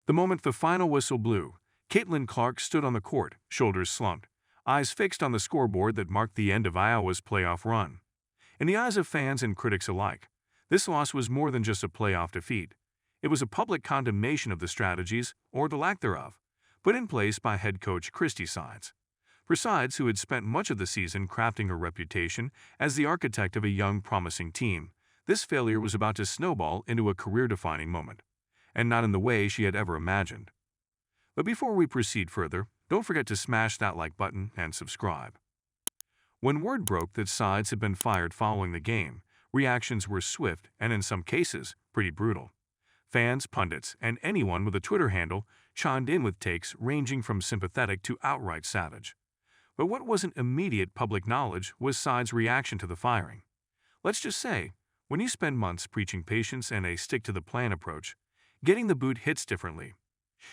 The moment the final whistle blew, Caitlin Clark stood on the court, shoulders slumped, eyes fixed on the scoreboard that marked the end of Iowa's playoff run. In the eyes of fans and critics alike, this loss was more than just a playoff defeat. It was a public condemnation of the strategies, or the lack thereof, put in place by head coach Christie Sides. For Sides, who had spent much of the season crafting her reputation as the architect of a young, promising team, this failure was about to snowball into a career-defining moment, and not in the way she had ever imagined. But before we proceed further, don't forget to smash that like button and subscribe. When word broke that Sides had been fired following the game, reactions were swift and in some cases, pretty brutal. Fans, pundits, and anyone with a Twitter handle chimed in with takes ranging from sympathetic to outright savage. But what wasn't immediate public knowledge was Sides' reaction to the firing. Let's just say, when you spend months preaching patience and a stick-to-the-plan approach, getting the boot hits differently.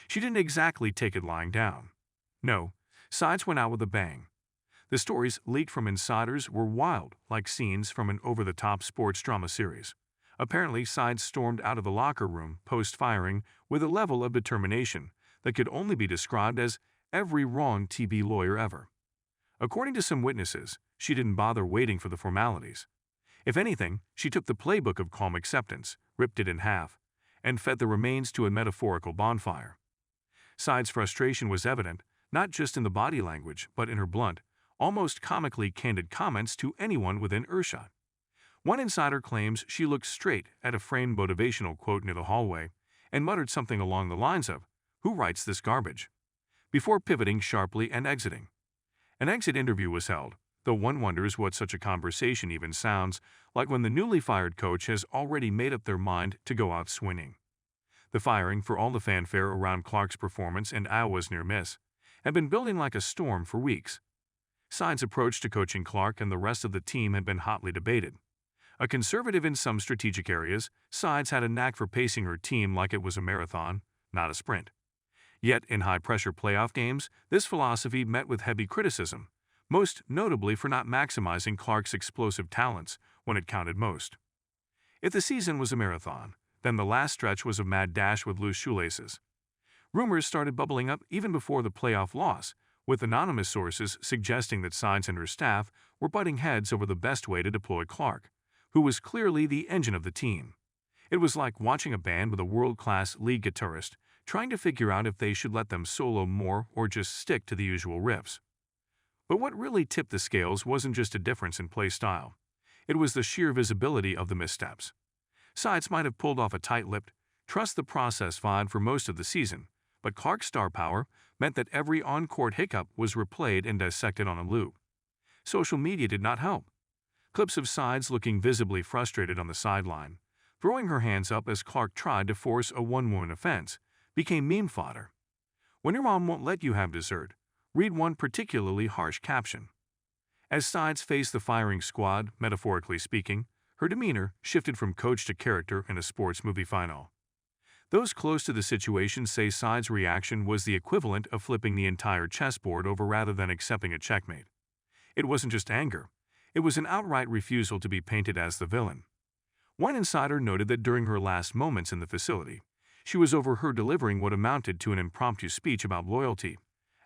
She didn't exactly take it lying down. No, Sides went out with a bang. The stories leaked from insiders were wild, like scenes from an over-the-top sports drama series. Apparently, Sides stormed out of the locker room post-firing with a level of determination that could only be described as every wrong TB lawyer ever. According to some witnesses, she didn't bother waiting for the formalities. If anything, she took the playbook of calm acceptance, ripped it in half, and fed the remains to a metaphorical bonfire. Sides' frustration was evident, not just in the body language, but in her blunt, almost comically candid comments to anyone within earshot. One insider claims she looked straight at a framed motivational quote near the hallway and muttered something along the lines of, "Who writes this garbage?" before pivoting sharply and exiting. An exit interview was held, though one wonders what such a conversation even sounds like when the newly fired coach has already made up their mind to go out swinging. The firing, for all the fanfare around Clark's performance and Iowa's near miss, had been building like a storm for weeks. Sides' approach to coaching Clark and the rest of the team had been hotly debated. A conservative in some strategic areas, Sides had a knack for pacing her team like it was a marathon, not a sprint. Yet, in high-pressure playoff games, this philosophy met with heavy criticism, most notably for not maximizing Clark's explosive talents when it counted most. If the season was a marathon, then the last stretch was a mad dash with loose shoelaces. Rumors started bubbling up even before the playoff loss, with anonymous sources suggesting that Sides and her staff were butting heads over the best way to deploy Clark, who was clearly the engine of the team. It was like watching a band with a world-class lead guitarist trying to figure out if they should let them solo more or just stick to the usual riffs. But what really tipped the scales wasn't just a difference in play style. It was the sheer visibility of the missteps. Sides might have pulled off a tight-lipped, trust-the-process vibe for most of the season, but Clark's star power meant that every on-court hiccup was replayed and dissected on a loop. Social media did not help. Clips of Sides looking visibly frustrated on the sideline, throwing her hands up as Clark tried to force a one-woman offense, became meme fodder. When your mom won't let you have dessert, read one particularly harsh caption. As Sides faced the firing squad, metaphorically speaking, her demeanor shifted from coach to character in a sports movie final. Those close to the situation say Sides' reaction was the equivalent of flipping the entire chessboard over rather than accepting a checkmate. It wasn't just anger. It was an outright refusal to be painted as the villain. One insider noted that during her last moments in the facility, she was overheard delivering what amounted to an impromptu speech about loyalty,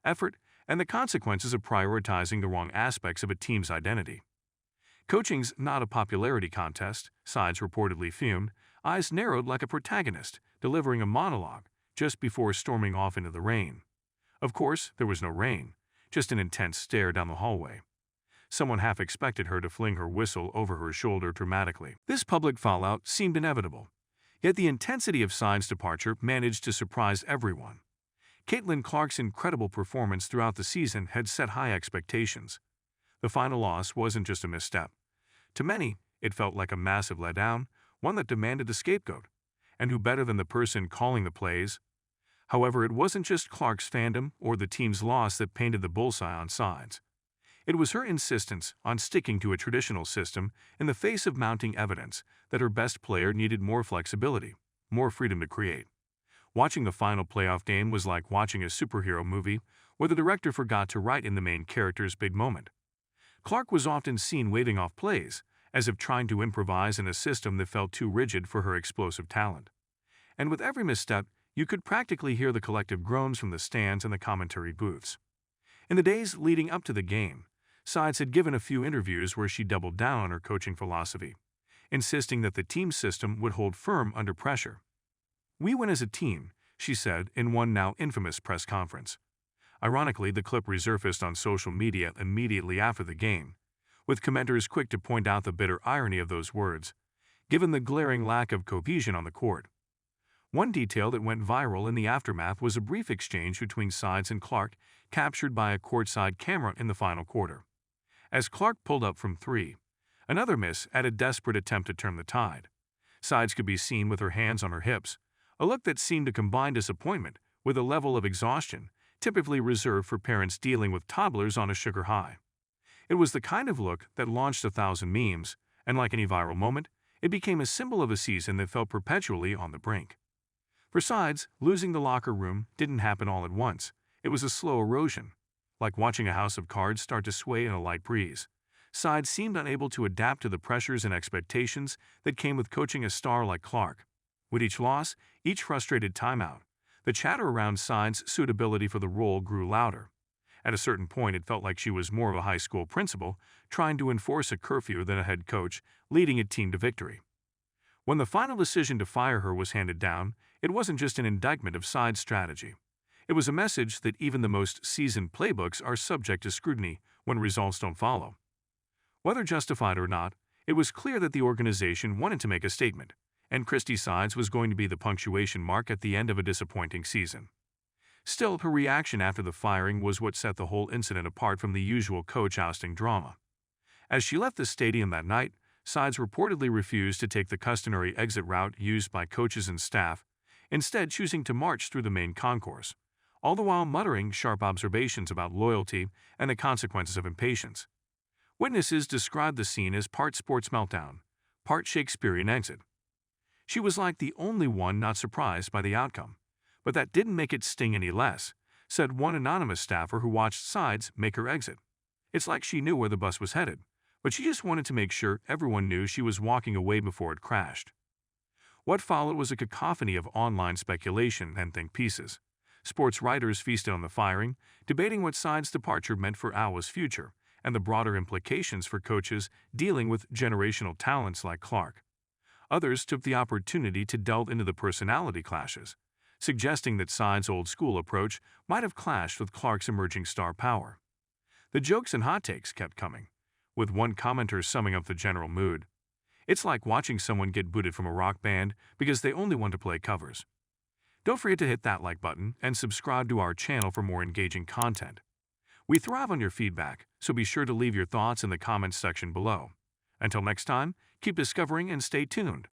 effort, and the consequences of prioritizing the wrong aspects of a team's identity. Coaching's not a popularity contest, Sides reportedly fumed, eyes narrowed like a protagonist, delivering a monologue just before storming off into the rain. Of course, there was no rain, just an intense stare down the hallway. Someone half expected her to fling her whistle over her shoulder dramatically. This public fallout seemed inevitable. Yet the intensity of Sides' departure managed to surprise everyone. Caitlin Clark's incredible performance throughout the season had set high expectations. The final loss wasn't just a misstep. To many, it felt like a massive letdown, one that demanded a scapegoat. And who better than the person calling the plays? However, it wasn't just Clark's fandom or the team's loss that painted the bullseye on Sides. It was her insistence on sticking to a traditional system in the face of mounting evidence that her best player needed more flexibility, more freedom to create. Watching the final playoff game was like watching a superhero movie where the director forgot to write in the main character's big moment. Clark was often seen waving off plays, as if trying to improvise in a system that felt too rigid for her explosive talent. And with every misstep, You could practically hear the collective groans from the stands and the commentary booths. In the days leading up to the game, Sides had given a few interviews where she doubled down on her coaching philosophy, insisting that the team system would hold firm under pressure. "We win as a team," she said in one now infamous press conference. Ironically, the clip resurfaced on social media immediately after the game, with commenters quick to point out the bitter irony of those words, given the glaring lack of cohesion on the court. One detail that went viral in the aftermath was a brief exchange between Sides and Clark, captured by a courtside camera in the final quarter. As Clark pulled up from three, another miss at a desperate attempt to turn the tide, Sides could be seen with her hands on her hips, a look that seemed to combine disappointment with a level of exhaustion typically reserved for parents dealing with toddlers on a sugar high. It was the kind of look that launched 1,000 memes, and like any viral moment, it became a symbol of a season that felt perpetually on the brink. For Sides, losing the locker room didn't happen all at once. It was a slow erosion, like watching a house of cards start to sway in a light breeze. Sides seemed unable to adapt to the pressures and expectations that came with coaching a star like Clark. With each loss, each frustrated timeout, the chatter around Sides' suitability for the role grew louder. At a certain point, it felt like she was more of a high school principal trying to enforce a curfew than a head coach leading a team to victory. When the final decision to fire her was handed down, it wasn't just an indictment of Sides' strategy. It was a message that even the most seasoned playbooks are subject to scrutiny when results don't follow. Whether justified or not, it was clear that the organization wanted to make a statement, and Christie Sides was going to be the punctuation mark at the end of a disappointing season. Still, her reaction after the firing was what set the whole incident apart from the usual coach ousting drama. As she left the stadium that night, Sides reportedly refused to take the customary exit route used by coaches and staff, instead choosing to march through the main concourse, all the while muttering sharp observations about loyalty and the consequences of impatience. Witnesses described the scene as part sports meltdown, part Shakespearean exit. She was like the only one not surprised by the outcome, but that didn't make it sting any less, said one anonymous staffer who watched Sides make her exit. "It's like she knew where the bus was headed, but she just wanted to make sure everyone knew she was walking away before it crashed." What followed was a cacophony of online speculation and think pieces. Sports writers feasted on the firing, debating what Sides' departure meant for Iowa's future and the broader implications for coaches dealing with generational talents like Clark. Others took the opportunity to delve into the personality clashes, suggesting that Sides' old-school approach might have clashed with Clark's emerging star power. The jokes and hot takes kept coming, with one commenter summing up the general mood. "It's like watching someone get booted from a rock band because they only want to play covers." Don't forget to hit that like button and subscribe to our channel for more engaging content. We thrive on your feedback, so be sure to leave your thoughts in the comments section below. Until next time, keep discovering and stay tuned.